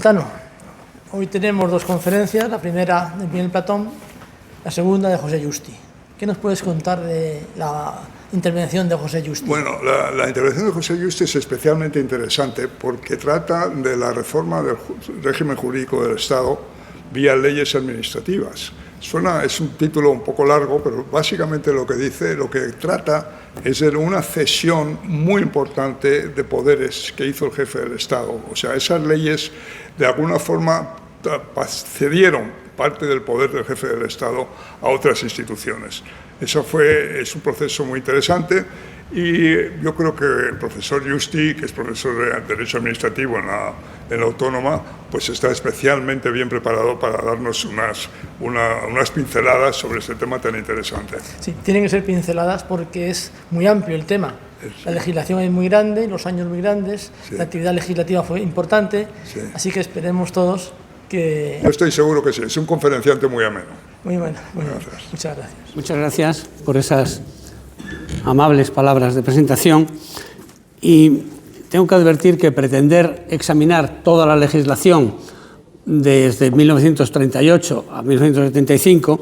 Cayetano, hoy tenemos dos conferencias, la primera de Miguel Platón, la segunda de José Justi. ¿Qué nos puedes contar de la intervención de José Justi? Bueno, la intervención de José Justi es especialmente interesante porque trata de la reforma del régimen jurídico del Estado vía leyes administrativas. Es un título un poco largo, pero básicamente lo que trata es de una cesión muy importante de poderes que hizo el jefe del Estado. O sea, esas leyes de alguna forma cedieron parte del poder del jefe del Estado a otras instituciones. Es un proceso muy interesante y yo creo que el profesor Justi, que es profesor de Derecho Administrativo en la Autónoma, pues está especialmente bien preparado para darnos unas pinceladas sobre este tema tan interesante. Sí, tienen que ser pinceladas porque es muy amplio el tema. La legislación es muy grande, los años muy grandes, sí. La actividad legislativa fue importante, sí. Así que esperemos todos que... Yo estoy seguro que sí, es un conferenciante muy ameno. Muy bueno, muy gracias. Muchas gracias. Muchas gracias por esas amables palabras de presentación. Y tengo que advertir que pretender examinar toda la legislación desde 1938 a 1975,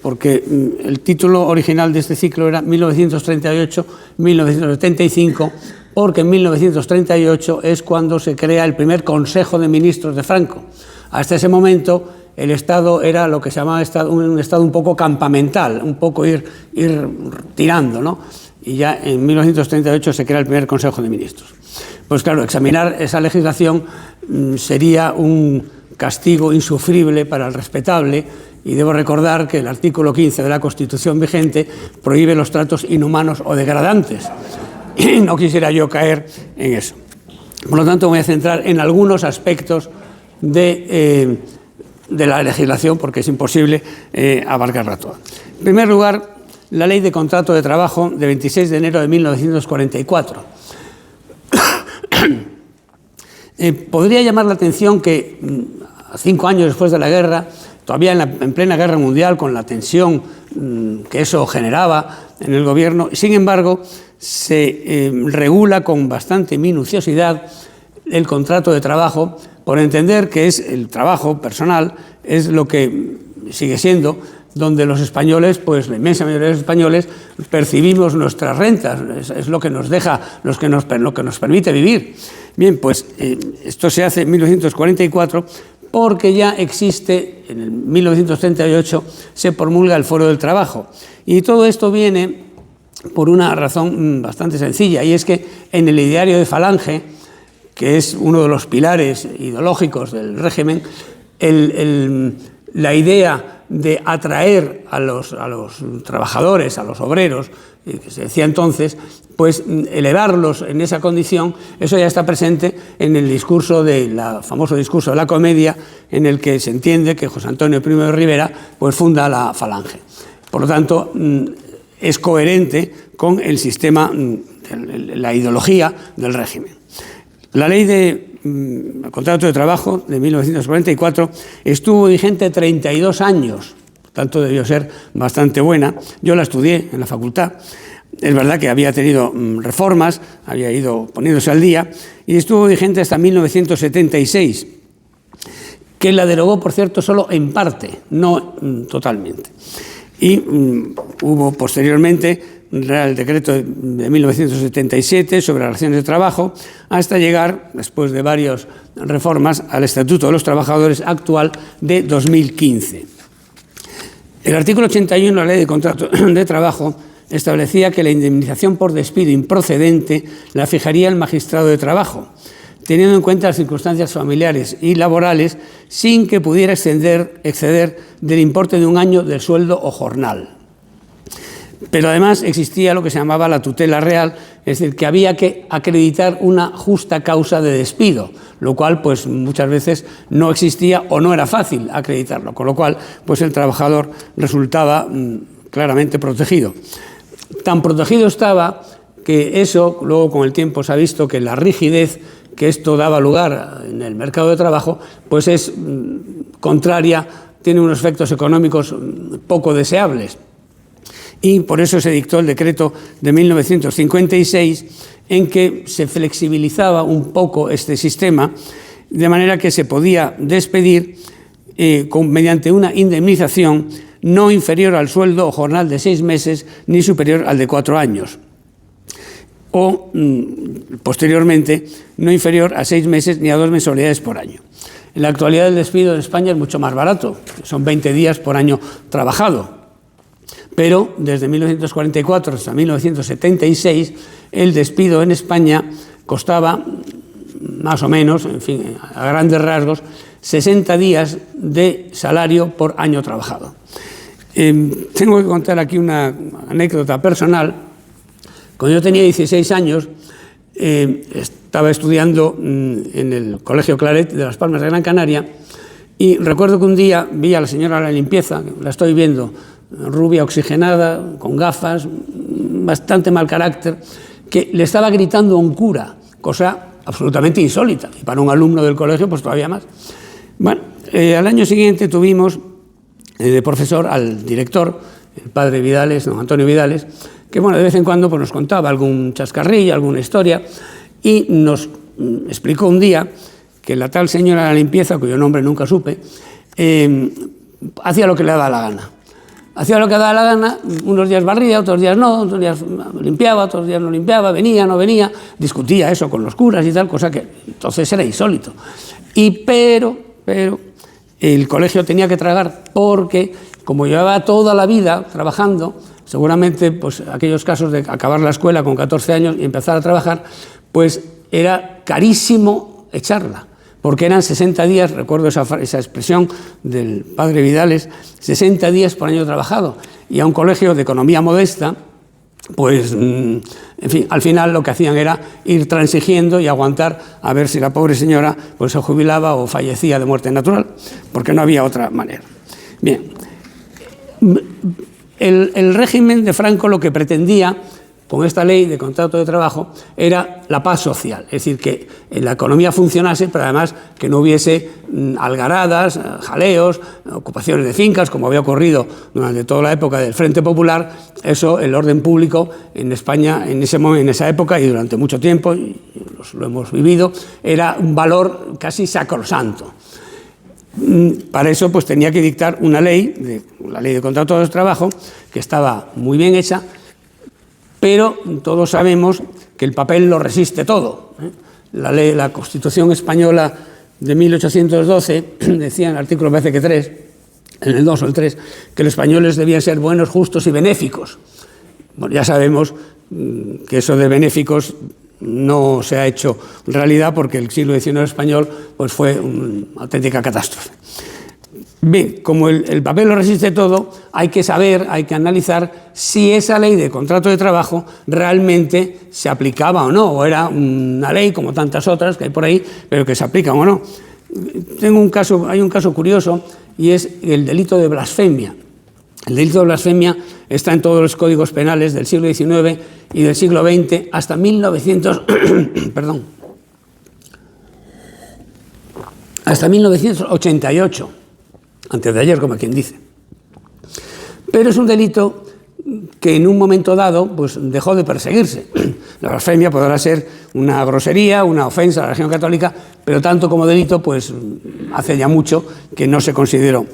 porque el título original de este ciclo era 1938-1975, porque en 1938 es cuando se crea el primer Consejo de Ministros de Franco. Hasta ese momento el Estado era lo que se llamaba un Estado un poco campamental, un poco ir tirando, ¿no? Y ya en 1938 se crea el primer Consejo de Ministros. Pues claro, examinar esa legislación sería un castigo insufrible para el respetable, y debo recordar que el artículo 15 de la Constitución vigente prohíbe los tratos inhumanos o degradantes. Y no quisiera yo caer en eso. Por lo tanto, voy a centrar en algunos aspectos de la legislación, porque es imposible abarcarla toda. En primer lugar, la Ley de Contrato de Trabajo de 26 de enero de 1944. Podría llamar la atención que 5 años después de la guerra, todavía en plena guerra mundial, con la tensión que eso generaba en el gobierno, sin embargo, se regula con bastante minuciosidad el contrato de trabajo, por entender que es el trabajo personal, es lo que sigue siendo donde los españoles, pues la inmensa mayoría de los españoles, percibimos nuestras rentas, es lo que nos deja, lo que nos permite vivir. Bien, pues esto se hace en 1944 porque ya existe, en el 1938 se promulga el Foro del Trabajo. Y todo esto viene por una razón bastante sencilla, y es que en el ideario de Falange, que es uno de los pilares ideológicos del régimen, la idea de atraer a los trabajadores, a los obreros, que se decía entonces, pues elevarlos en esa condición, eso ya está presente en el discurso famoso discurso de la Comedia, en el que se entiende que José Antonio Primo de Rivera pues funda la Falange. Por lo tanto, es coherente con el sistema, la ideología del régimen. La Ley de Contrato de Trabajo de 1944 estuvo vigente 32 años, por tanto debió ser bastante buena. Yo la estudié en la facultad. Es verdad que había tenido reformas, había ido poniéndose al día, y estuvo vigente hasta 1976, que la derogó, por cierto, solo en parte, no totalmente. Y hubo posteriormente el Real Decreto de 1977 sobre las relaciones de trabajo, hasta llegar, después de varias reformas, al Estatuto de los Trabajadores actual de 2015. El artículo 81 de la Ley de Contrato de Trabajo establecía que la indemnización por despido improcedente la fijaría el magistrado de trabajo, teniendo en cuenta las circunstancias familiares y laborales, sin que pudiera exceder del importe de un año del sueldo o jornal. Pero además existía lo que se llamaba la tutela real, es decir, que había que acreditar una justa causa de despido, lo cual pues muchas veces no existía o no era fácil acreditarlo, con lo cual pues el trabajador resultaba claramente protegido. Tan protegido estaba que eso, luego con el tiempo se ha visto que la rigidez que esto daba lugar en el mercado de trabajo, pues es contraria, tiene unos efectos económicos poco deseables. Y por eso se dictó el decreto de 1956, en que se flexibilizaba un poco este sistema, de manera que se podía despedir mediante una indemnización no inferior al sueldo o jornal de 6 meses ni superior al de 4 años. O, posteriormente, no inferior a 6 meses ni a 2 mensualidades por año. En la actualidad el despido en España es mucho más barato, son 20 días por año trabajado. Pero desde 1944 hasta 1976 el despido en España costaba más o menos, en fin, a grandes rasgos, 60 días de salario por año trabajado. Tengo que contar aquí una anécdota personal. Cuando yo tenía 16 años, estaba estudiando en el Colegio Claret de Las Palmas de Gran Canaria y recuerdo que un día vi a la señora de la limpieza, la estoy viendo, rubia, oxigenada, con gafas, bastante mal carácter, que le estaba gritando a un cura, cosa absolutamente insólita, y para un alumno del colegio pues todavía más. Bueno, al año siguiente tuvimos de profesor al director, el padre Vidales, don Antonio Vidales, que bueno, de vez en cuando pues, nos contaba algún chascarrillo, alguna historia, y nos explicó un día que la tal señora de la limpieza, cuyo nombre nunca supe, hacía lo que le daba la gana. Hacía lo que daba la gana, unos días barría, otros días no, otros días limpiaba, otros días no limpiaba, venía, no venía, discutía eso con los curas y tal, cosa que entonces era insólito. Pero el colegio tenía que tragar porque, como llevaba toda la vida trabajando, seguramente pues, aquellos casos de acabar la escuela con 14 años y empezar a trabajar, pues era carísimo echarla. Porque eran 60 días, recuerdo esa expresión del padre Vidales, 60 días por año trabajado. Y a un colegio de economía modesta, pues, en fin, al final lo que hacían era ir transigiendo y aguantar a ver si la pobre señora pues, se jubilaba o fallecía de muerte natural, porque no había otra manera. Bien, el régimen de Franco lo que pretendía con esta ley de contrato de trabajo era la paz social, es decir, que la economía funcionase, pero además que no hubiese algaradas, jaleos, ocupaciones de fincas, como había ocurrido durante toda la época del Frente Popular. Eso, el orden público en España en esa época y durante mucho tiempo, y lo hemos vivido, era un valor casi sacrosanto. Para eso pues tenía que dictar una ley, la ley de contrato de trabajo, que estaba muy bien hecha, pero todos sabemos que el papel lo resiste todo. La Constitución española de 1812 decía en el artículo, me parece que 3, en el 2 o el 3, que los españoles debían ser buenos, justos y benéficos. Bueno, ya sabemos que eso de benéficos no se ha hecho realidad porque el siglo XIX español pues, fue una auténtica catástrofe. Bien, como el papel lo resiste todo, hay que saber, hay que analizar si esa ley de contrato de trabajo realmente se aplicaba o no, o era una ley como tantas otras que hay por ahí, pero que se aplican o no. Hay un caso curioso y es el delito de blasfemia. El delito de blasfemia está en todos los códigos penales del siglo XIX y del siglo XX hasta 1988. Antes de ayer, como quien dice. Pero es un delito que en un momento dado pues, dejó de perseguirse. La blasfemia podrá ser una grosería, una ofensa a la religión católica, pero tanto como delito, pues hace ya mucho que no se consideró.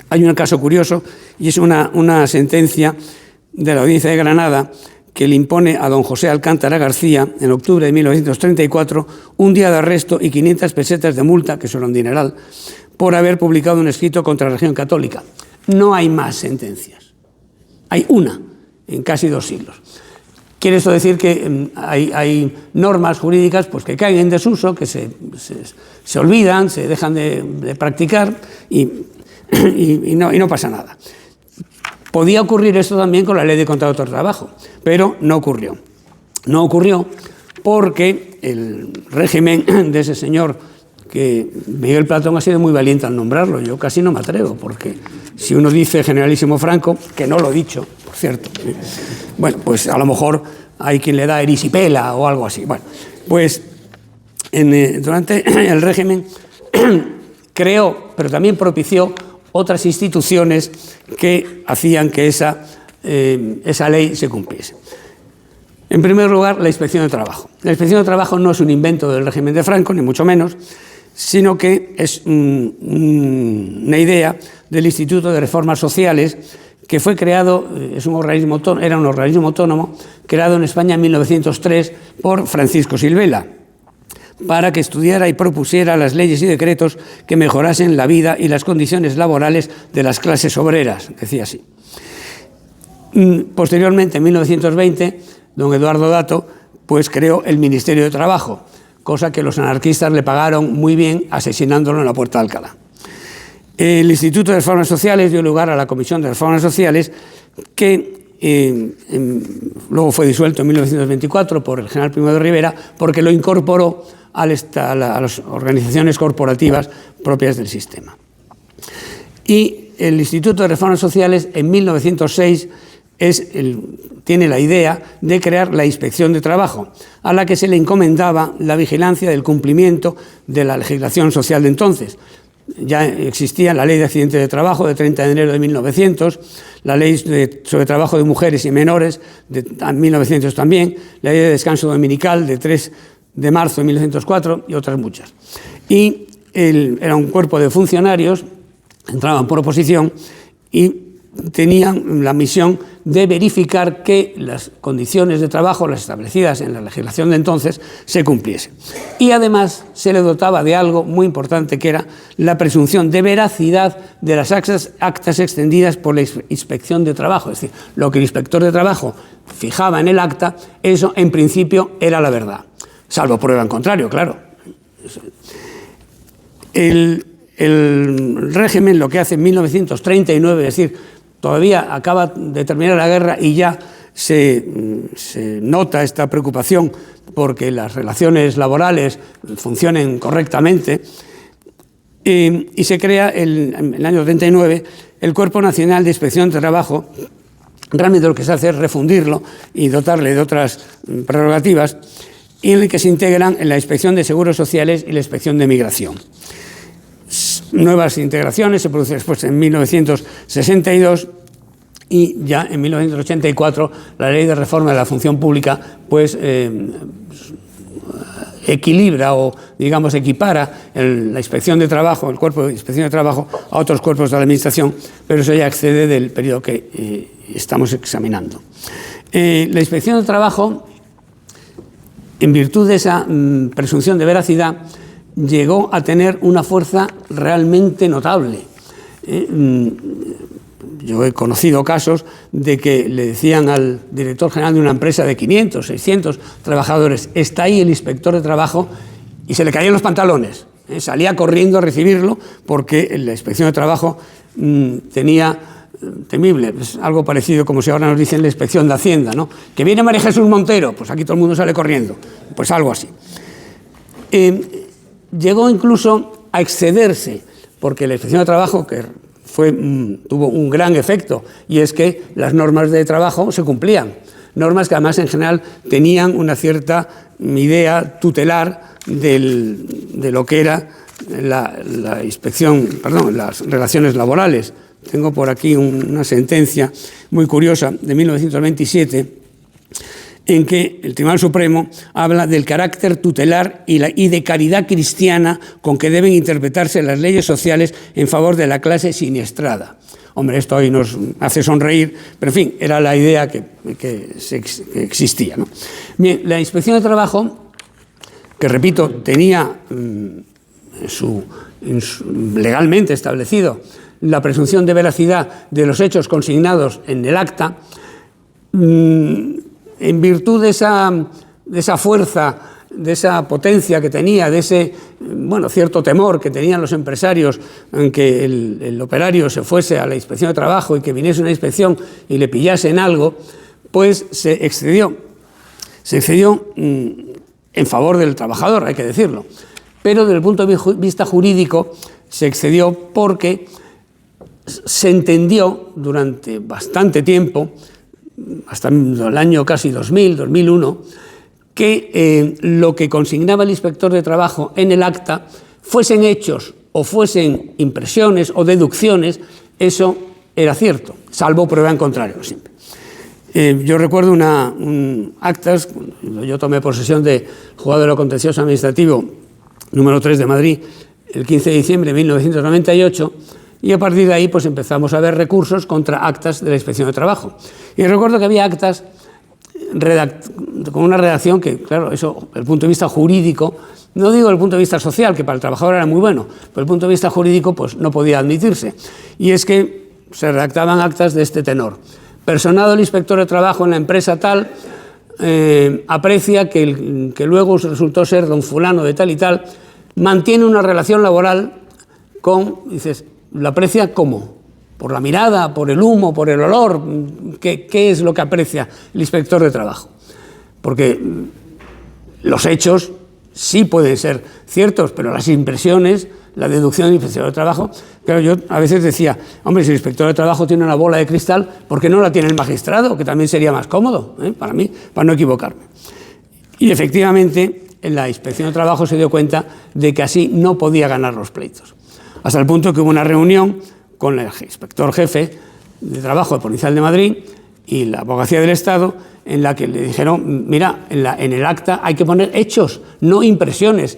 Hay un caso curioso y es una sentencia de la Audiencia de Granada que le impone a don José Alcántara García, en octubre de 1934, un día de arresto y 500 pesetas de multa, que son un dineral, por haber publicado un escrito contra la religión católica. No hay más sentencias. Hay una en casi 2 siglos. Quiere esto decir que hay normas jurídicas pues, que caen en desuso, que se olvidan, se dejan de practicar y no pasa nada. Podía ocurrir esto también con la ley de contrato de trabajo, pero no ocurrió. No ocurrió porque el régimen de ese señor, que Miguel Platón ha sido muy valiente al nombrarlo, yo casi no me atrevo, porque si uno dice generalísimo Franco, que no lo he dicho, por cierto, bueno, pues a lo mejor hay quien le da erisipela o algo así. Bueno, pues durante el régimen creó, pero también propició otras instituciones que hacían que esa ley se cumpliese. En primer lugar, la Inspección de Trabajo. La Inspección de Trabajo no es un invento del régimen de Franco, ni mucho menos. sino que es una idea del Instituto de Reformas Sociales, que fue creado, era un organismo autónomo, creado en España en 1903 por Francisco Silvela, para que estudiara y propusiera las leyes y decretos que mejorasen la vida y las condiciones laborales de las clases obreras, decía así. Posteriormente, en 1920, don Eduardo Dato pues creó el Ministerio de Trabajo, cosa que los anarquistas le pagaron muy bien asesinándolo en la Puerta de Alcalá. El Instituto de Reformas Sociales dio lugar a la Comisión de Reformas Sociales, que luego fue disuelto en 1924 por el general Primo de Rivera, porque lo incorporó a las organizaciones corporativas propias del sistema. Y el Instituto de Reformas Sociales en 1906 tiene la idea de crear la Inspección de Trabajo, a la que se le encomendaba la vigilancia del cumplimiento de la legislación social de entonces. Ya existía la Ley de Accidentes de Trabajo de 30 de enero de 1900, la Ley sobre Trabajo de Mujeres y Menores de 1900 también, la Ley de Descanso Dominical de 3 de marzo de 1904 y otras muchas. Y era un cuerpo de funcionarios, entraban por oposición y tenían la misión de verificar que las condiciones de trabajo, las establecidas en la legislación de entonces, se cumpliesen. Y además se le dotaba de algo muy importante, que era la presunción de veracidad de las actas extendidas por la Inspección de Trabajo. Es decir, lo que el inspector de trabajo fijaba en el acta, eso en principio era la verdad, salvo prueba en contrario, claro. El régimen lo que hace en 1939, es decir, todavía acaba de terminar la guerra y ya se nota esta preocupación porque las relaciones laborales funcionen correctamente, y se crea en el año 39 el Cuerpo Nacional de Inspección de Trabajo. Realmente lo que se hace es refundirlo y dotarle de otras prerrogativas, y en el que se integran en la Inspección de Seguros Sociales y la Inspección de Migración. Nuevas integraciones se producen después en 1962, y ya en 1984 la Ley de Reforma de la Función Pública pues equilibra o, digamos, equipara la Inspección de Trabajo, el Cuerpo de Inspección de Trabajo, a otros cuerpos de la Administración, pero eso ya excede del periodo que estamos examinando. La Inspección de Trabajo, en virtud de esa presunción de veracidad, llegó a tener una fuerza realmente notable. Yo he conocido casos de que le decían al director general de una empresa de 500, 600 trabajadores: está ahí el inspector de trabajo, y se le caían los pantalones. Salía corriendo a recibirlo porque la Inspección de Trabajo tenía temible, pues algo parecido como si ahora nos dicen la Inspección de Hacienda, ¿no? Que viene María Jesús Montero, pues aquí todo el mundo sale corriendo, pues algo así. Llegó incluso a excederse, porque la Inspección de Trabajo, que tuvo un gran efecto, y es que las normas de trabajo se cumplían, normas que además en general tenían una cierta idea tutelar de lo que era la inspección, las relaciones laborales. Tengo por aquí una sentencia muy curiosa de 1927, en que el Tribunal Supremo habla del carácter tutelar y de caridad cristiana con que deben interpretarse las leyes sociales en favor de la clase siniestrada. Hombre, esto hoy nos hace sonreír, pero en fin, era la idea que existía, ¿no? Bien, la Inspección de Trabajo, que repito, tenía legalmente establecido la presunción de veracidad de los hechos consignados en el acta, en virtud de esa fuerza, de esa potencia que tenía, de ese cierto temor que tenían los empresarios en que el operario se fuese a la Inspección de Trabajo y que viniese una inspección y le pillasen algo, pues se excedió en favor del trabajador, hay que decirlo. Pero desde el punto de vista jurídico se excedió porque se entendió durante bastante tiempo, hasta el año casi 2000, 2001, que lo que consignaba el inspector de trabajo en el acta, fuesen hechos o fuesen impresiones o deducciones, eso era cierto, salvo prueba en contrario siempre. Yo recuerdo actas, cuando yo tomé posesión de juzgado de lo contencioso administrativo número 3 de Madrid, el 15 de diciembre de 1998, y a partir de ahí pues empezamos a ver recursos contra actas de la Inspección de Trabajo. Y recuerdo que había actas con una redacción que, claro, eso, desde el punto de vista jurídico, no digo desde el punto de vista social, que para el trabajador era muy bueno, pero desde el punto de vista jurídico pues no podía admitirse. Y es que se redactaban actas de este tenor. Personado el inspector de trabajo en la empresa tal, aprecia que luego resultó ser don fulano de tal y tal, mantiene una relación laboral con, dices, ¿la aprecia cómo? ¿Por la mirada, por el humo, por el olor? ¿Qué es lo que aprecia el inspector de trabajo? Porque los hechos sí pueden ser ciertos, pero las impresiones, la deducción del inspector de trabajo, claro, yo a veces decía, hombre, si el inspector de trabajo tiene una bola de cristal, ¿por qué no la tiene el magistrado? Que también sería más cómodo, para mí, para no equivocarme. Y efectivamente, en la Inspección de Trabajo se dio cuenta de que así no podía ganar los pleitos. Hasta el punto que hubo una reunión con el inspector jefe de trabajo Policial de Madrid y la Abogacía del Estado, en la que le dijeron, mira, en el acta hay que poner hechos, no impresiones.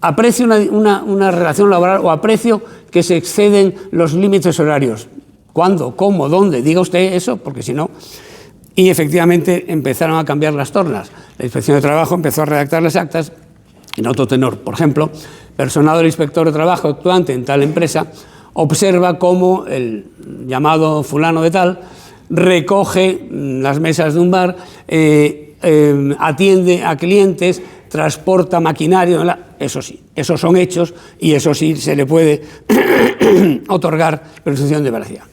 Aprecio una relación laboral o aprecio que se exceden los límites horarios. ¿Cuándo? ¿Cómo? ¿Dónde? Diga usted eso, porque si no... Y efectivamente empezaron a cambiar las tornas. La Inspección de Trabajo empezó a redactar las actas en otro tenor. Por ejemplo, personado del inspector de trabajo actuante en tal empresa observa cómo el llamado fulano de tal recoge las mesas de un bar, atiende a clientes, transporta maquinaria. Eso sí, esos son hechos y eso sí se le puede otorgar presunción de veracidad.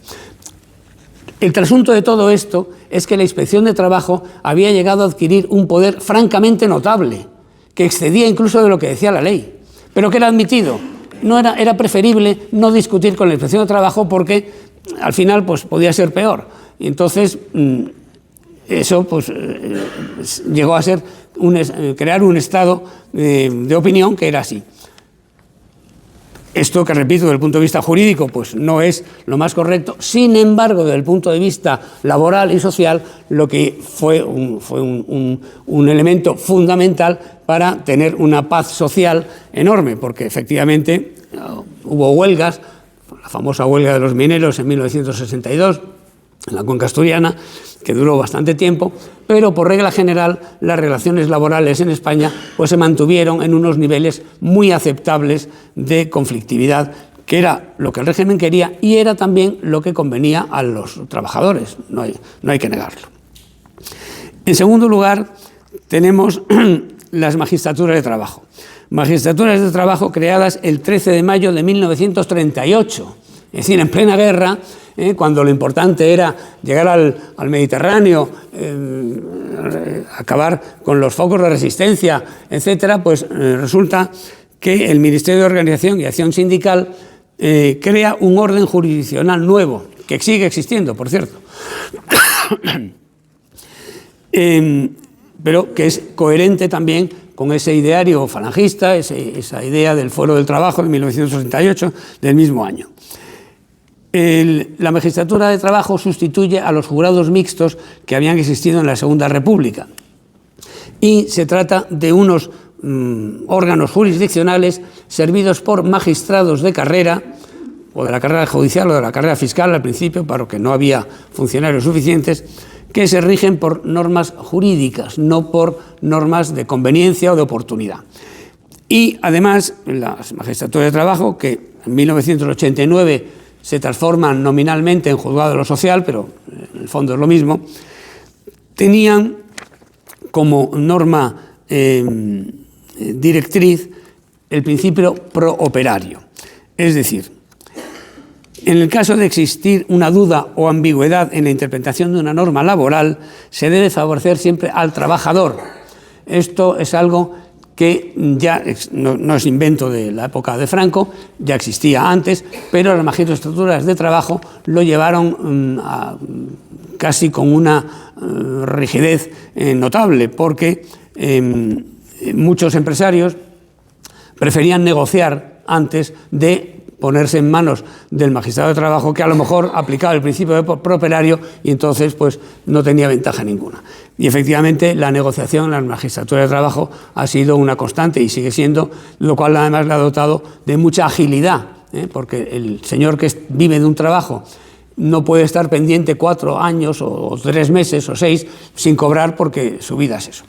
El trasunto de todo esto es que la Inspección de Trabajo había llegado a adquirir un poder francamente notable, que excedía incluso de lo que decía la ley, pero que era admitido. Era preferible no discutir con la Inspección de Trabajo porque al final pues, podía ser peor. Y entonces eso pues, llegó a ser crear un estado de opinión que era así. Esto, que repito, desde el punto de vista jurídico, pues no es lo más correcto. Sin embargo, desde el punto de vista laboral y social, lo que fue un elemento fundamental para tener una paz social enorme, porque efectivamente hubo huelgas, la famosa huelga de los mineros en 1962, en la cuenca asturiana, que duró bastante tiempo, pero por regla general las relaciones laborales en España pues, se mantuvieron en unos niveles muy aceptables de conflictividad, que era lo que el régimen quería y era también lo que convenía a los trabajadores, no hay que negarlo. En segundo lugar, tenemos las magistraturas de trabajo. Magistraturas de trabajo creadas el 13 de mayo de 1938, es decir, en plena guerra, cuando lo importante era llegar al Mediterráneo, acabar con los focos de resistencia, etcétera, pues resulta que el Ministerio de Organización y Acción Sindical crea un orden jurisdiccional nuevo, que sigue existiendo, por cierto, pero que es coherente también con ese ideario falangista, esa idea del Foro del Trabajo de 1968, del mismo año. La magistratura de trabajo sustituye a los jurados mixtos que habían existido en la Segunda República y se trata de unos órganos jurisdiccionales servidos por magistrados de carrera, o de la carrera judicial o de la carrera fiscal al principio, para que no había funcionarios suficientes, que se rigen por normas jurídicas, no por normas de conveniencia o de oportunidad. Y además, las magistraturas de trabajo, que en 1989 se transforman nominalmente en juzgado de lo social, pero en el fondo es lo mismo, tenían como norma directriz el principio pro operario. Es decir, en el caso de existir una duda o ambigüedad en la interpretación de una norma laboral, se debe favorecer siempre al trabajador. Esto es algo que ya no es invento de la época de Franco, ya existía antes, pero las magistraturas de trabajo lo llevaron casi con una rigidez notable, porque muchos empresarios preferían negociar antes de ponerse en manos del magistrado de trabajo, que a lo mejor aplicaba el principio de properario y entonces pues no tenía ventaja ninguna. Y efectivamente la negociación en la magistratura de trabajo ha sido una constante y sigue siendo, lo cual además le ha dotado de mucha agilidad, porque el señor que vive de un trabajo no puede estar pendiente 4 años o 3 meses o 6 sin cobrar, porque su vida es eso.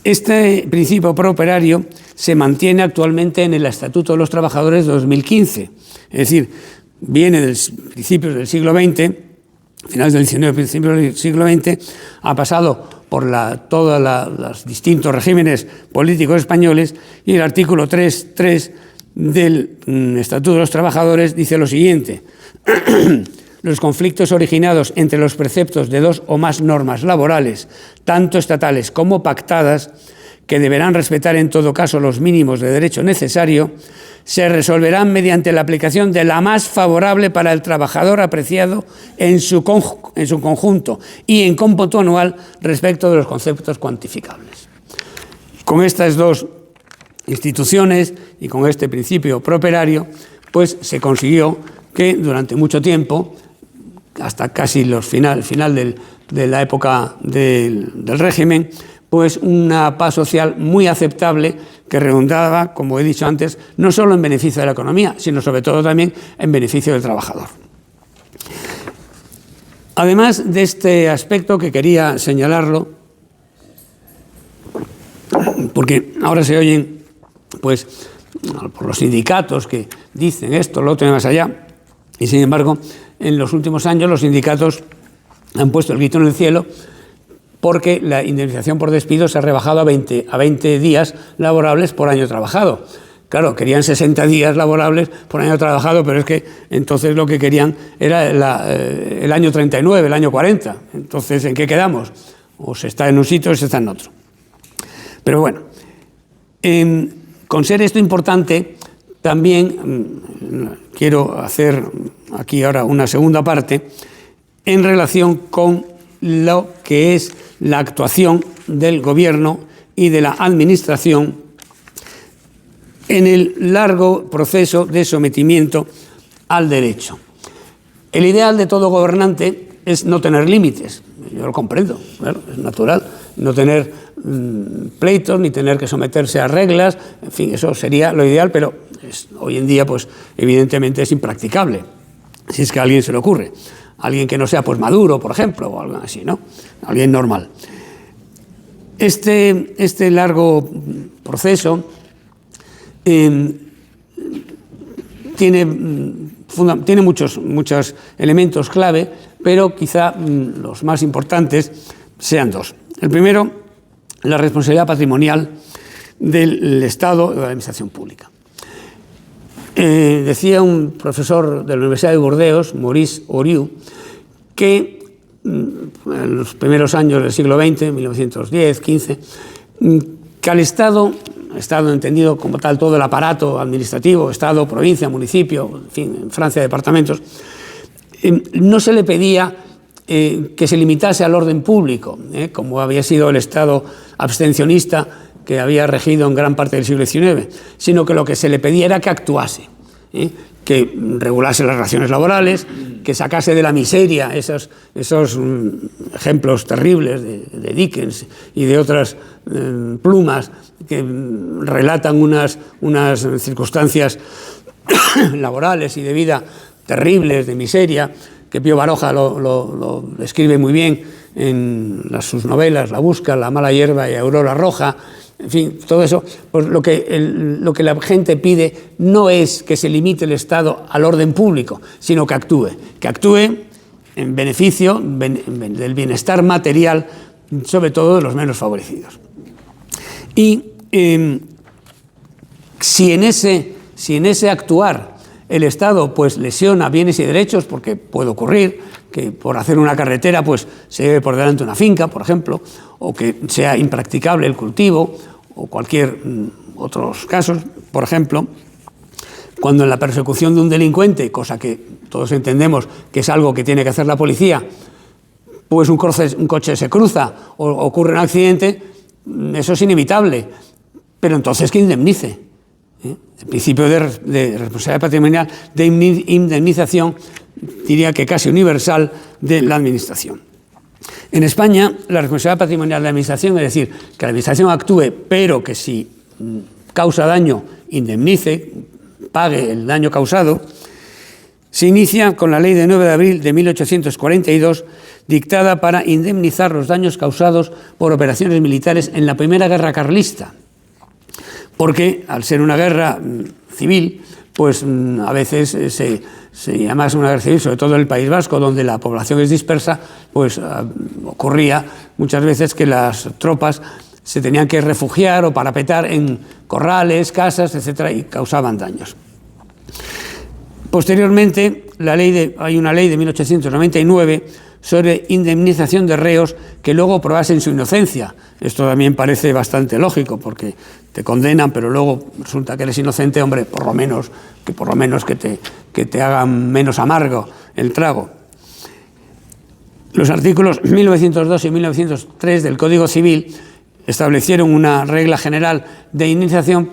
Este principio properario se mantiene actualmente en el Estatuto de los Trabajadores de 2015, es decir, viene de principios del siglo XX, finales del XIX, principios del siglo XX, ha pasado por todos los distintos regímenes políticos españoles, y el artículo 3.3 del Estatuto de los Trabajadores dice lo siguiente: los conflictos originados entre los preceptos de 2 o más normas laborales, tanto estatales como pactadas, que deberán respetar en todo caso los mínimos de derecho necesario, se resolverán mediante la aplicación de la más favorable para el trabajador apreciado en su conjunto y en cómputo anual respecto de los conceptos cuantificables. Con estas 2 instituciones y con este principio properario, pues se consiguió que durante mucho tiempo, hasta casi el final de la época del régimen, pues una paz social muy aceptable que redundaba, como he dicho antes, no solo en beneficio de la economía, sino sobre todo también en beneficio del trabajador. Además de este aspecto, que quería señalarlo, porque ahora se oyen pues por los sindicatos que dicen esto, lo otro y más allá, y sin embargo en los últimos años los sindicatos han puesto el grito en el cielo porque la indemnización por despido se ha rebajado a 20 días laborables por año trabajado. Claro, querían 60 días laborables por año trabajado, pero es que entonces lo que querían era el año 39, el año 40. Entonces, ¿en qué quedamos? O se está en un sitio o se está en otro. Pero bueno, con ser esto importante, también quiero hacer aquí ahora una segunda parte en relación con lo que es la actuación del Gobierno y de la Administración en el largo proceso de sometimiento al derecho. El ideal de todo gobernante es no tener límites. Yo lo comprendo, claro, es natural, no tener pleitos ni tener que someterse a reglas, en fin, eso sería lo ideal, pero hoy en día, pues evidentemente es impracticable, si es que a alguien se le ocurre. Alguien que no sea pues Maduro, por ejemplo, o algo así, ¿no? Alguien normal. Este largo proceso tiene muchos elementos clave, pero quizá los más importantes sean 2. El primero, la responsabilidad patrimonial del Estado y de la Administración pública. Decía un profesor de la Universidad de Burdeos, Maurice Oriu, que en los primeros años del siglo XX, 1910, 15, que al Estado entendido como tal, todo el aparato administrativo, Estado, provincia, municipio, en fin, en Francia, departamentos, no se le pedía que se limitase al orden público, como había sido el Estado abstencionista que había regido en gran parte del siglo XIX, sino que lo que se le pedía era que actuase, que regulase las relaciones laborales, que sacase de la miseria esos ejemplos terribles de Dickens y de otras plumas que relatan unas circunstancias laborales y de vida terribles, de miseria, que Pío Baroja lo describe muy bien en sus novelas, La Busca, La Mala Hierba y Aurora Roja. En fin, todo eso, pues lo que la gente pide no es que se limite el Estado al orden público, sino que actúe en beneficio del bienestar material, sobre todo de los menos favorecidos. Y si en ese actuar el Estado pues lesiona bienes y derechos, porque puede ocurrir que por hacer una carretera pues se lleve por delante una finca, por ejemplo, o que sea impracticable el cultivo, o cualquier otros casos, por ejemplo, cuando en la persecución de un delincuente, cosa que todos entendemos que es algo que tiene que hacer la policía, pues un coche se cruza o ocurre un accidente, eso es inevitable, pero entonces que indemnice. El principio de responsabilidad patrimonial, de indemnización, diría que casi universal, de la Administración. En España, la responsabilidad patrimonial de la Administración, es decir, que la Administración actúe, pero que si causa daño, indemnice, pague el daño causado, se inicia con la Ley de 9 de abril de 1842, dictada para indemnizar los daños causados por operaciones militares en la primera guerra carlista. Porque, al ser una guerra civil, pues a veces se llama una guerra civil, sobre todo en el País Vasco, donde la población es dispersa, pues ocurría muchas veces que las tropas se tenían que refugiar o parapetar en corrales, casas, etcétera, y causaban daños. Posteriormente, hay una ley de 1899 sobre indemnización de reos que luego probasen su inocencia. Esto también parece bastante lógico, porque te condenan, pero luego resulta que eres inocente, hombre, por lo menos que te hagan menos amargo el trago. Los artículos 1902 y 1903 del Código Civil establecieron una regla general de indemnización,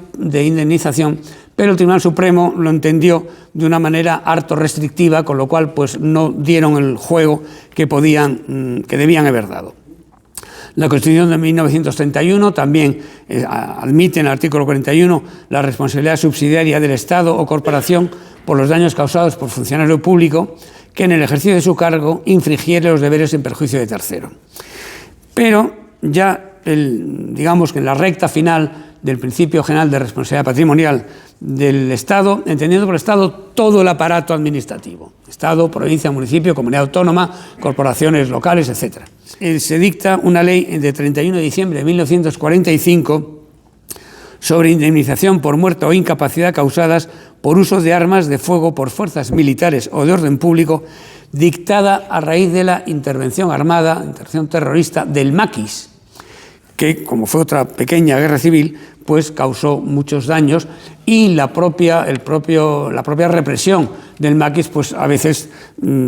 pero el Tribunal Supremo lo entendió de una manera harto restrictiva, con lo cual pues no dieron el juego que debían haber dado. La Constitución de 1931 también admite en el artículo 41 la responsabilidad subsidiaria del Estado o corporación por los daños causados por funcionario público que en el ejercicio de su cargo infringiere los deberes en perjuicio de tercero. Pero ya digamos que en la recta final del principio general de responsabilidad patrimonial del Estado, entendiendo por Estado todo el aparato administrativo, Estado, provincia, municipio, comunidad autónoma, corporaciones locales, etc. Se dicta una ley de 31 de diciembre de 1945 sobre indemnización por muerte o incapacidad causadas por uso de armas de fuego por fuerzas militares o de orden público, dictada a raíz de la intervención armada, intervención terrorista del maquis, que, como fue otra pequeña guerra civil, pues causó muchos daños, y la propia represión del maquis pues a veces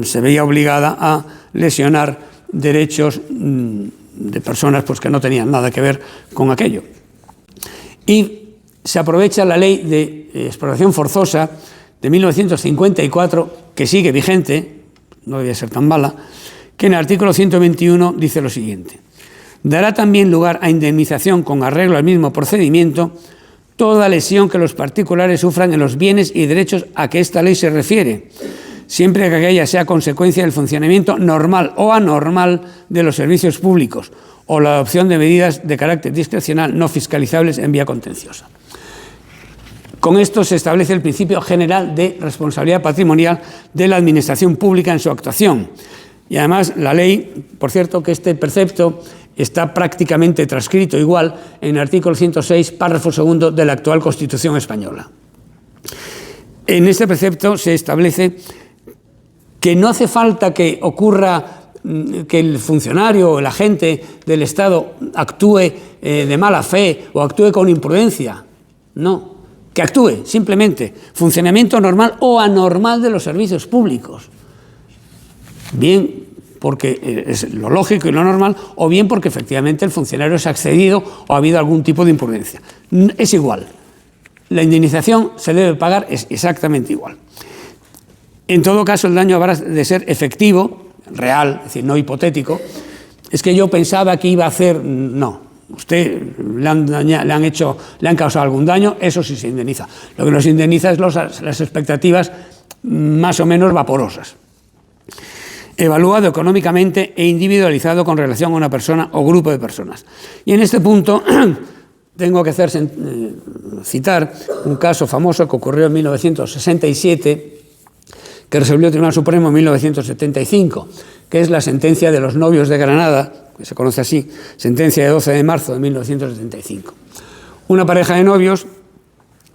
se veía obligada a lesionar derechos de personas pues que no tenían nada que ver con aquello. Y se aprovecha la ley de expropiación forzosa de 1954, que sigue vigente, no debía ser tan mala, que en el artículo 121 dice lo siguiente: dará también lugar a indemnización con arreglo al mismo procedimiento toda lesión que los particulares sufran en los bienes y derechos a que esta ley se refiere, siempre que aquella sea consecuencia del funcionamiento normal o anormal de los servicios públicos o la adopción de medidas de carácter discrecional no fiscalizables en vía contenciosa. Con esto se establece el principio general de responsabilidad patrimonial de la Administración Pública en su actuación. Y además la ley, por cierto, que este precepto está prácticamente transcrito igual en el artículo 106, párrafo segundo de la actual Constitución española. En este precepto se establece que no hace falta que ocurra que el funcionario o el agente del Estado actúe de mala fe o actúe con imprudencia. No, que actúe simplemente funcionamiento normal o anormal de los servicios públicos. Bien porque es lo lógico y lo normal, o bien porque efectivamente el funcionario se ha excedido o ha habido algún tipo de imprudencia. Es igual. La indemnización se debe pagar, es exactamente igual. En todo caso, el daño habrá de ser efectivo, real, es decir, no hipotético. Es que yo pensaba que iba a hacer... No. Usted le han causado algún daño, eso sí se indemniza. Lo que nos indemniza es las expectativas más o menos vaporosas. Evaluado económicamente e individualizado con relación a una persona o grupo de personas. Y en este punto tengo que citar un caso famoso que ocurrió en 1967, que resolvió el Tribunal Supremo en 1975, que es la sentencia de los novios de Granada, que se conoce así, sentencia de 12 de marzo de 1975. Una pareja de novios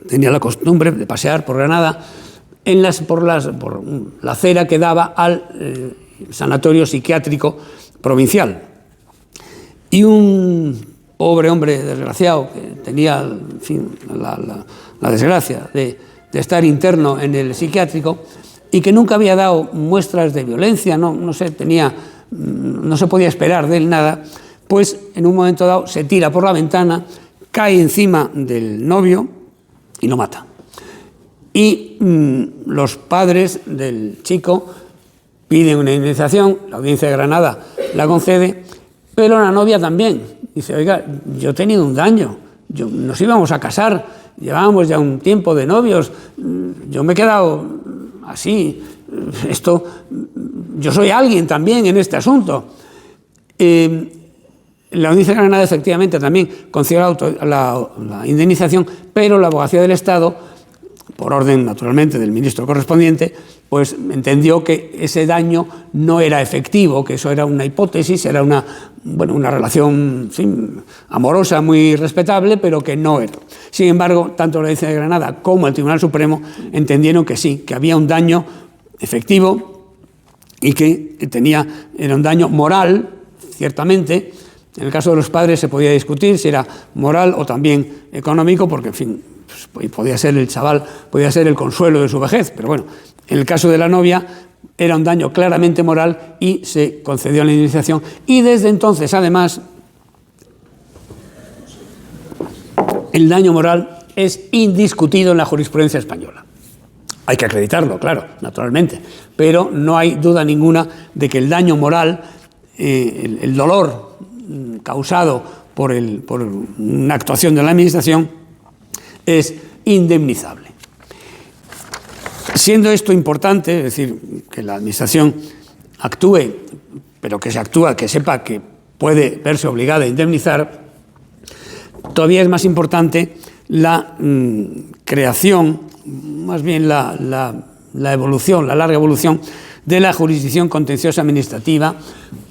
tenía la costumbre de pasear por Granada por la acera que daba al sanatorio psiquiátrico provincial. Y un pobre hombre desgraciado que tenía, en fin, la desgracia de estar interno en el psiquiátrico y que nunca había dado muestras de violencia, no se podía esperar de él nada, pues en un momento dado se tira por la ventana, cae encima del novio y lo mata. Y los padres del chico piden una indemnización, la Audiencia de Granada la concede, pero la novia también. Dice, oiga, yo he tenido un daño, nos íbamos a casar, llevábamos ya un tiempo de novios, yo me he quedado así, yo soy alguien también en este asunto. La Audiencia de Granada efectivamente también concedió la indemnización, pero la Abogacía del Estado, por orden naturalmente del ministro correspondiente, pues entendió que ese daño no era efectivo, que eso era una hipótesis, era una relación, en fin, amorosa muy respetable, pero que no era. Sin embargo, tanto la Audiencia de Granada como el Tribunal Supremo entendieron que sí, que había un daño efectivo y que era un daño moral, ciertamente. En el caso de los padres se podía discutir si era moral o también económico, porque, en fin, pues podía ser el chaval, podía ser el consuelo de su vejez, pero bueno, en el caso de la novia era un daño claramente moral y se concedió la indemnización. Y desde entonces, además, el daño moral es indiscutido en la jurisprudencia española. Hay que acreditarlo, claro, naturalmente, pero no hay duda ninguna de que el daño moral, el dolor causado por una actuación de la Administración, es indemnizable. Siendo esto importante, es decir, que la Administración actúe, pero que sepa que puede verse obligada a indemnizar, todavía es más importante la creación, más bien la evolución, la larga evolución de la jurisdicción contenciosa administrativa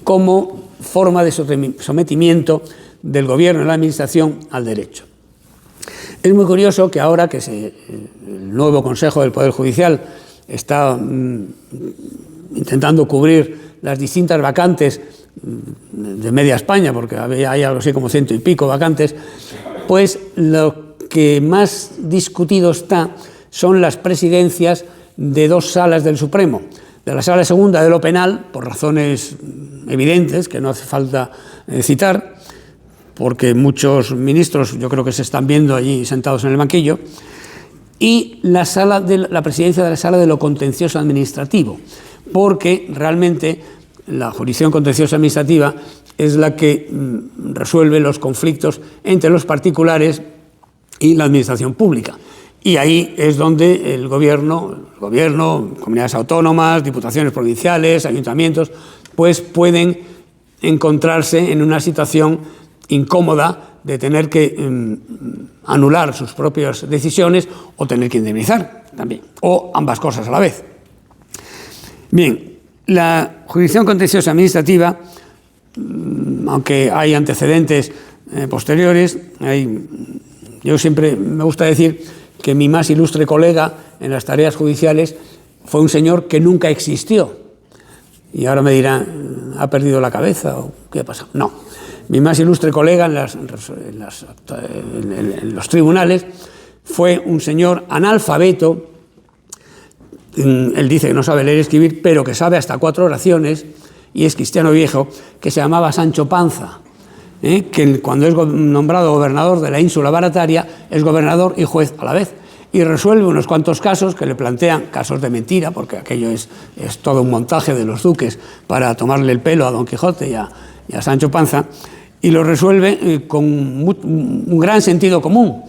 como forma de sometimiento del Gobierno y la Administración al derecho. Es muy curioso que ahora que el nuevo Consejo del Poder Judicial está intentando cubrir las distintas vacantes de media España, porque hay algo así como 100 y pico vacantes, pues lo que más discutido está son las presidencias de dos salas del Supremo. De la Sala Segunda de lo Penal, por razones evidentes, que no hace falta citar, porque muchos ministros yo creo que se están viendo allí sentados en el banquillo, y la presidencia de la Sala de lo Contencioso Administrativo, porque realmente la jurisdicción contenciosa administrativa es la que resuelve los conflictos entre los particulares y la administración pública. Y ahí es donde el gobierno, comunidades autónomas, diputaciones provinciales, ayuntamientos, pues pueden encontrarse en una situación incómoda de tener que anular sus propias decisiones o tener que indemnizar también, o ambas cosas a la vez. Bien, la jurisdicción contenciosa administrativa, aunque hay antecedentes posteriores, yo siempre me gusta decir que mi más ilustre colega en las tareas judiciales fue un señor que nunca existió. Y ahora me dirán, ¿ha perdido la cabeza o qué ha pasado? No. Mi más ilustre colega en los tribunales fue un señor analfabeto. Él dice que no sabe leer y escribir, pero que sabe hasta 4 oraciones, y es cristiano viejo, que se llamaba Sancho Panza, que cuando es nombrado gobernador de la ínsula Barataria es gobernador y juez a la vez, y resuelve unos cuantos casos que le plantean casos de mentira, porque aquello es todo un montaje de los duques para tomarle el pelo a Don Quijote y a Sancho Panza, y lo resuelve con un gran sentido común,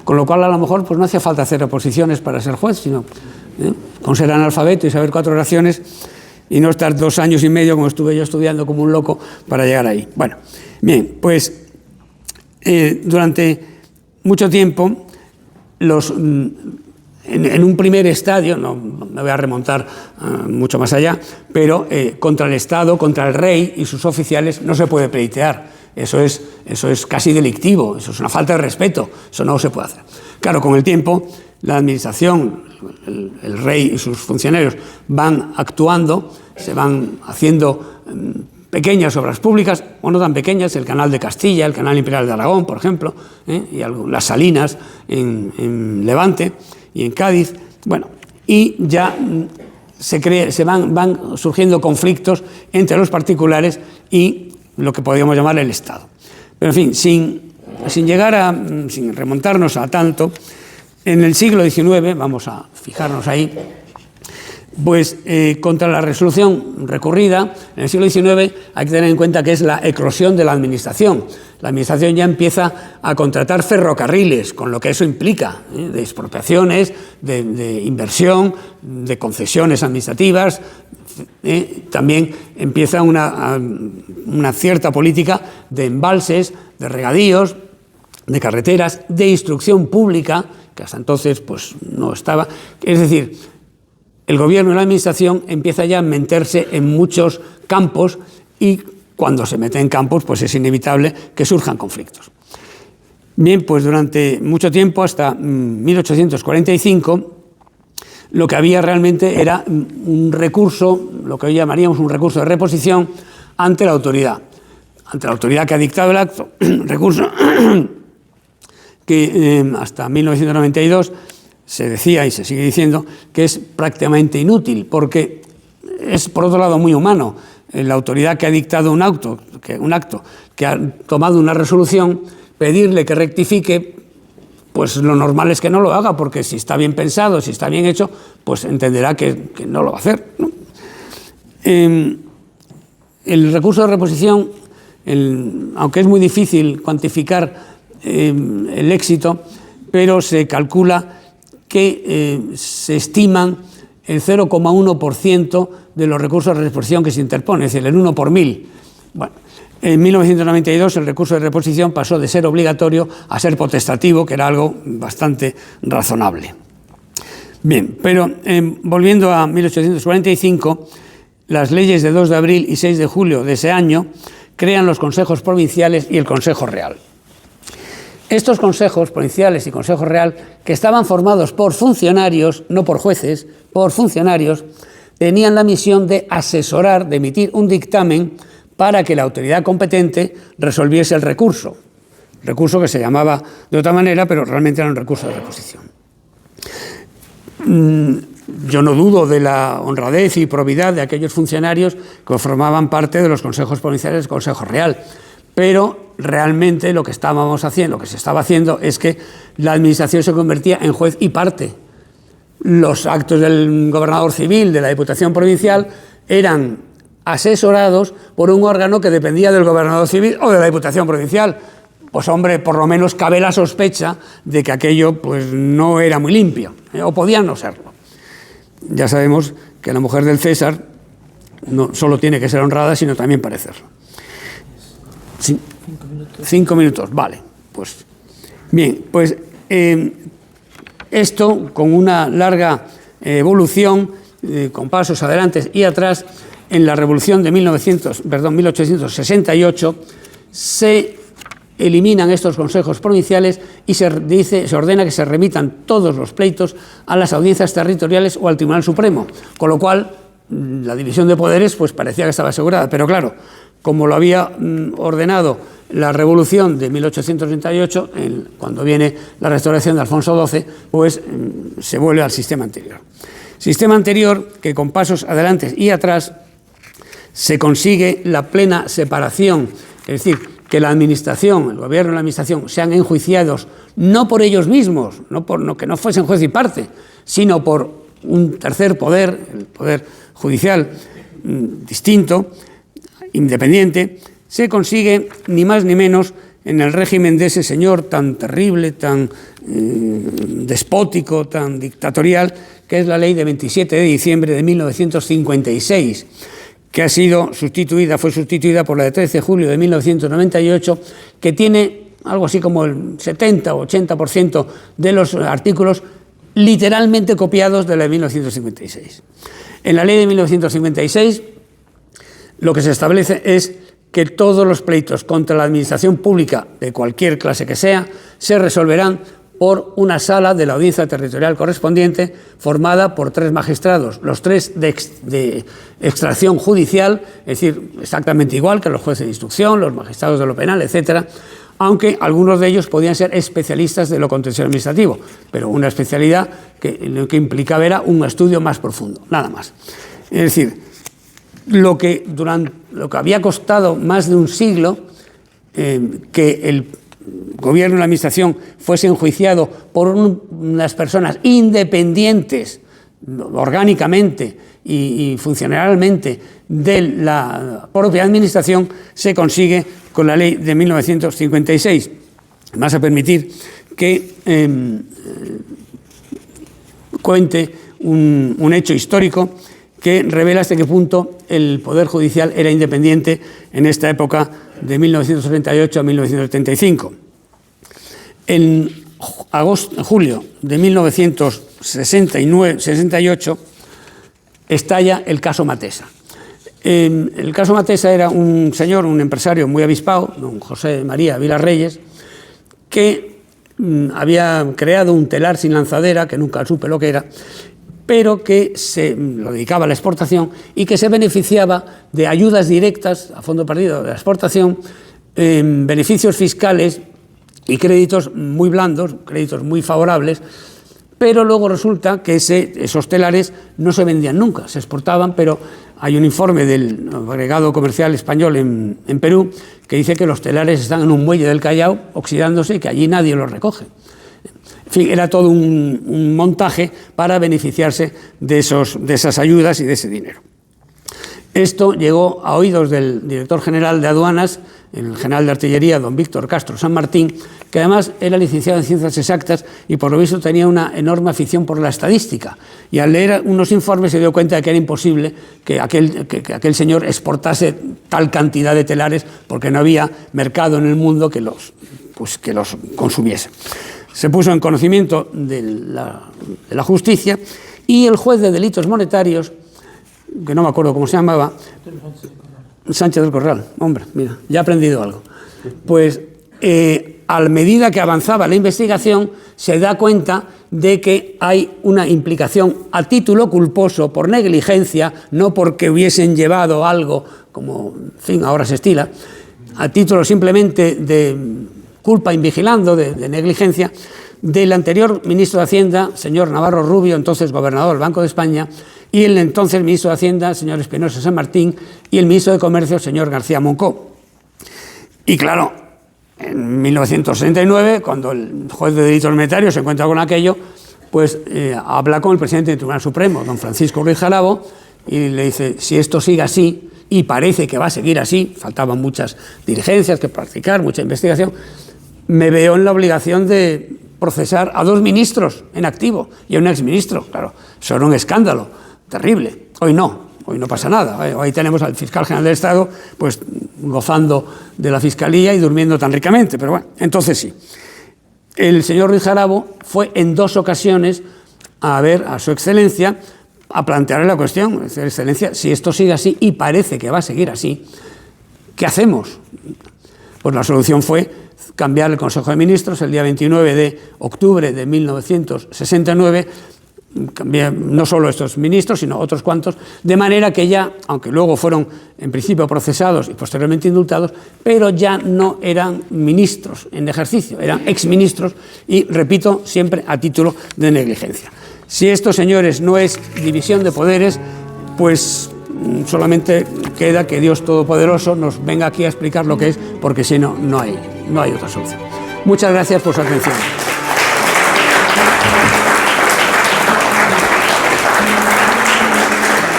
con lo cual a lo mejor pues no hacía falta hacer oposiciones para ser juez, sino con ser analfabeto y saber 4 oraciones y no estar 2 años y medio como estuve yo estudiando como un loco para llegar ahí. Bueno, bien, pues durante mucho tiempo en un primer estadio, no me voy a remontar mucho más allá, pero contra el Estado, contra el rey y sus oficiales no se puede pleitear. Eso es casi delictivo, eso es una falta de respeto, eso no se puede hacer. Claro, con el tiempo la administración, el rey y sus funcionarios van actuando, se van haciendo pequeñas obras públicas, o no tan pequeñas, el Canal de Castilla, el Canal Imperial de Aragón, por ejemplo, y las salinas en Levante y en Cádiz, bueno, y ya van surgiendo conflictos entre los particulares y lo que podríamos llamar el Estado. Pero en fin, sin sin remontarnos a tanto, en el siglo XIX, vamos a fijarnos ahí, pues contra la resolución recurrida, en el siglo XIX hay que tener en cuenta que es la eclosión de la administración. La administración ya empieza a contratar ferrocarriles, con lo que eso implica, de expropiaciones, de inversión, de concesiones administrativas. También empieza una cierta política de embalses, de regadíos, de carreteras, de instrucción pública, que hasta entonces pues, no estaba. Es decir, el gobierno y la administración empieza ya a meterse en muchos campos y cuando se mete en campos pues es inevitable que surjan conflictos. Bien, pues durante mucho tiempo, hasta 1845, lo que había realmente era un recurso, lo que hoy llamaríamos un recurso de reposición ante la autoridad que ha dictado el acto, recurso que hasta 1992 se decía y se sigue diciendo que es prácticamente inútil, porque es, por otro lado, muy humano. La autoridad que ha dictado un acto, que ha tomado una resolución, pedirle que rectifique, pues lo normal es que no lo haga, porque si está bien pensado, si está bien hecho, pues entenderá que no lo va a hacer, ¿no? El recurso de reposición, aunque es muy difícil cuantificar el éxito, pero se calcula que se estiman el 0,1% de los recursos de reposición que se interponen, es decir, el 1 por 1000. Bueno, en 1992 el recurso de reposición pasó de ser obligatorio a ser potestativo, que era algo bastante razonable. Bien, pero volviendo a 1845, las leyes de 2 de abril y 6 de julio de ese año crean los consejos provinciales y el Consejo Real. Estos consejos provinciales y Consejo Real, que estaban formados por funcionarios, no por jueces, por funcionarios, tenían la misión de asesorar, de emitir un dictamen para que la autoridad competente resolviese el recurso que se llamaba de otra manera, pero realmente era un recurso de reposición. Yo no dudo de la honradez y probidad de aquellos funcionarios que formaban parte de los consejos provinciales del Consejo Real, pero realmente lo que se estaba haciendo es que la administración se convertía en juez y parte. Los actos del gobernador civil, de la Diputación Provincial, eran asesorados por un órgano que dependía del gobernador civil o de la Diputación Provincial. Pues hombre, por lo menos cabe la sospecha de que aquello pues, no era muy limpio, o podía no serlo. Ya sabemos que la mujer del César no solo tiene que ser honrada, sino también parecerlo. 5 minutos, vale. Pues bien, pues esto con una larga evolución, con pasos adelante y atrás, en la Revolución de 1868 se eliminan estos consejos provinciales y se ordena que se remitan todos los pleitos a las audiencias territoriales o al Tribunal Supremo, con lo cual la división de poderes pues parecía que estaba asegurada, pero claro, como lo había ordenado la Revolución de 1868, cuando viene la restauración de Alfonso XII, pues se vuelve al sistema anterior. Sistema anterior que con pasos adelante y atrás se consigue la plena separación, es decir, que la administración, el gobierno y la administración sean enjuiciados no por ellos mismos, que no fuesen juez y parte, sino por un tercer poder, el poder judicial distinto, independiente. Se consigue ni más ni menos en el régimen de ese señor tan terrible, tan despótico, tan dictatorial, que es la ley de 27 de diciembre de 1956, que fue sustituida por la de 13 de julio de 1998, que tiene algo así como el 70 o 80% de los artículos literalmente copiados de la de 1956. En la ley de 1956 lo que se establece es que todos los pleitos contra la administración pública, de cualquier clase que sea, se resolverán por una sala de la audiencia territorial correspondiente formada por 3 magistrados, los 3 de extracción judicial, es decir, exactamente igual que los jueces de instrucción, los magistrados de lo penal, etcétera, aunque algunos de ellos podían ser especialistas de lo contencioso administrativo, pero una especialidad que lo que implicaba era un estudio más profundo, nada más. Es decir, lo que había costado más de un siglo que gobierno y la administración fuese enjuiciado por unas personas independientes orgánicamente y funcionalmente de la propia administración, se consigue con la ley de 1956. Me vas a permitir que cuente un hecho histórico que revela hasta qué punto el Poder Judicial era independiente en esta época de 1978 a 1975. En julio de 1968 estalla el caso Matesa. El caso Matesa era un señor, un empresario muy avispado, don José María Vilarreyes, que había creado un telar sin lanzadera, que nunca supe lo que era, pero que se lo dedicaba a la exportación y que se beneficiaba de ayudas directas a fondo perdido de la exportación, beneficios fiscales y créditos muy blandos, créditos muy favorables, pero luego resulta que esos telares no se vendían nunca, se exportaban, pero hay un informe del agregado comercial español en Perú que dice que los telares están en un muelle del Callao oxidándose y que allí nadie los recoge. En fin, era todo un montaje para beneficiarse de esas ayudas y de ese dinero. Esto llegó a oídos del director general de aduanas, el general de artillería, don Víctor Castro San Martín, que además era licenciado en ciencias exactas y por lo visto tenía una enorme afición por la estadística. Y al leer unos informes se dio cuenta de que era imposible que aquel señor exportase tal cantidad de telares porque no había mercado en el mundo que los consumiese. Se puso en conocimiento de la justicia y el juez de delitos monetarios, que no me acuerdo cómo se llamaba, Sánchez del Corral, hombre, mira, ya he aprendido algo. Pues a medida que avanzaba la investigación se da cuenta de que hay una implicación a título culposo por negligencia, no porque hubiesen llevado algo como, en fin, ahora se estila, a título simplemente de culpa invigilando, de negligencia, del anterior ministro de Hacienda, señor Navarro Rubio, entonces gobernador del Banco de España, y el entonces ministro de Hacienda, señor Espinosa San Martín, y el ministro de Comercio, señor García Moncó. Y claro, en 1969, cuando el juez de delitos monetarios se encuentra con aquello, pues habla con el presidente del Tribunal Supremo, don Francisco Ruiz Jarabo, y le dice, si esto sigue así, y parece que va a seguir así, faltaban muchas diligencias que practicar, mucha investigación, me veo en la obligación de procesar a 2 ministros en activo y a un exministro. Claro, eso era un escándalo terrible. Hoy no pasa nada. Hoy tenemos al fiscal general del Estado pues gozando de la fiscalía y durmiendo tan ricamente, pero bueno, entonces sí. El señor Ruiz Jarabo fue en 2 ocasiones a ver a su excelencia a plantearle la cuestión, excelencia, si esto sigue así y parece que va a seguir así, ¿qué hacemos? Pues la solución fue cambiar el Consejo de Ministros el día 29 de octubre de 1969, cambiar no solo estos ministros, sino otros cuantos, de manera que ya, aunque luego fueron en principio procesados y posteriormente indultados, pero ya no eran ministros en ejercicio, eran exministros y, repito, siempre a título de negligencia. Si esto, señores, no es división de poderes, pues solamente queda que Dios Todopoderoso nos venga aquí a explicar lo que es, porque si no, no hay otra solución. Muchas gracias por su atención.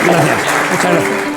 Gracias. Muchas gracias.